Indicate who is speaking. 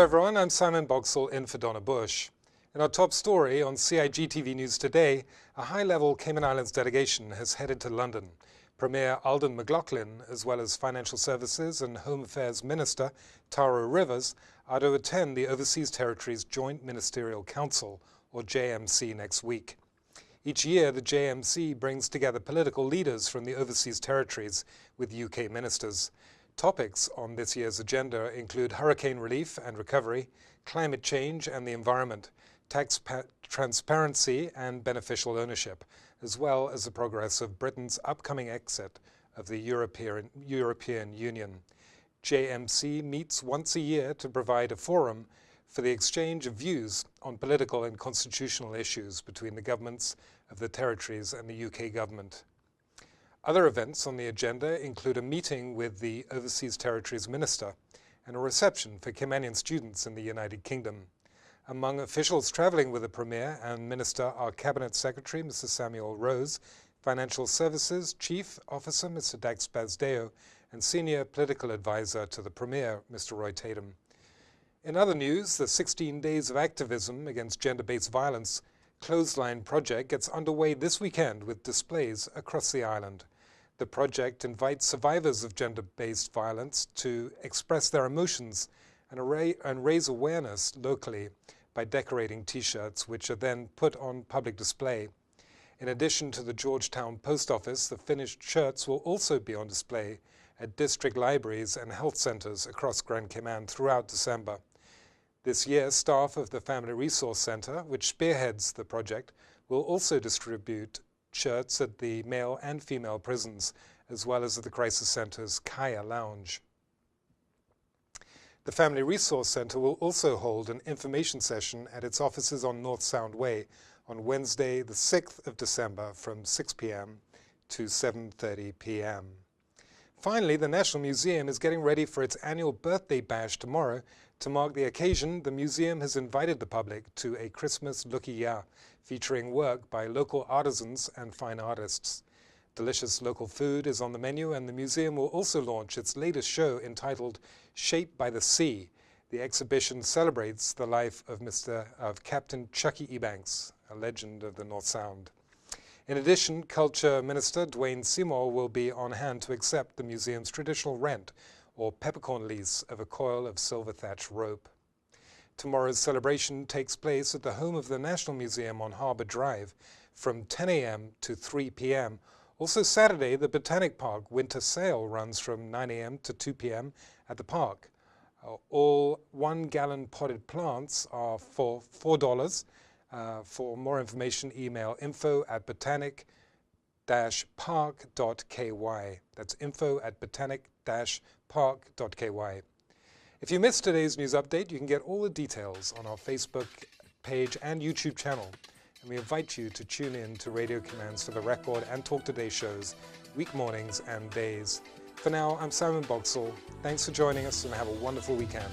Speaker 1: everyone, I'm Simon Boxall in for Donna Bush. In our top story on CIGTV News today, a high-level Cayman Islands delegation has headed to London. Premier Alden McLaughlin, as well as Financial Services and Home Affairs Minister Tara Rivers, are to attend the Overseas Territories Joint Ministerial Council, or JMC, next week. Each year, the JMC brings together political leaders from the overseas territories with UK ministers. Topics on this year's agenda include hurricane relief and recovery, climate change and the environment, tax transparency and beneficial ownership, as well as the progress of Britain's upcoming exit of the European Union. JMC meets once a year to provide a forum for the exchange of views on political and constitutional issues between the governments of the territories and the UK government. Other events on the agenda include a meeting with the Overseas Territories Minister and a reception for Caymanian students in the United Kingdom. Among officials travelling with the Premier and Minister are Cabinet Secretary Mr. Samuel Rose, Financial Services Chief Officer Mr. Dax Basdeo, and Senior Political Advisor to the Premier Mr. Roy Tatum. In other news, the 16 Days of Activism Against Gender-Based Violence Clothesline project gets underway this weekend with displays across the island. The project invites survivors of gender-based violence to express their emotions and raise awareness locally by decorating T-shirts, which are then put on public display. In addition to the Georgetown Post Office, the finished shirts will also be on display at district libraries and health centres across Grand Cayman throughout December. This year, staff of the Family Resource Centre, which spearheads the project, will also distribute shirts at the male and female prisons, as well as at the Crisis Centre's Kaya Lounge. The Family Resource Centre will also hold an information session at its offices on North Sound Way on Wednesday, the 6th of December from 6 p.m. to 7:30 p.m. Finally, the National Museum is getting ready for its annual birthday bash tomorrow. To mark the occasion, the museum has invited the public to a Christmas looky-ya, featuring work by local artisans and fine artists. Delicious local food is on the menu, and the museum will also launch its latest show entitled Shaped by the Sea. The exhibition celebrates the life of Captain Chucky Ebanks, a legend of the North Sound. In addition, Culture Minister Dwayne Seymour will be on hand to accept the museum's traditional rent or peppercorn lease of a coil of silver thatch rope. Tomorrow's celebration takes place at the home of the National Museum on Harbour Drive from 10 a.m. to 3 p.m. Also Saturday, the Botanic Park Winter Sale runs from 9 a.m. to 2 p.m. at the park. All 1-gallon potted plants are for $4. For more information, email info@botanic-park.ky. That's info@botanic-park.ky. If you missed today's news update, you can get all the details on our Facebook page and YouTube channel. And we invite you to tune in to Radio Cayman's For the Record and Talk Today shows, week mornings and days. For now, I'm Simon Boxall. Thanks for joining us and have a wonderful weekend.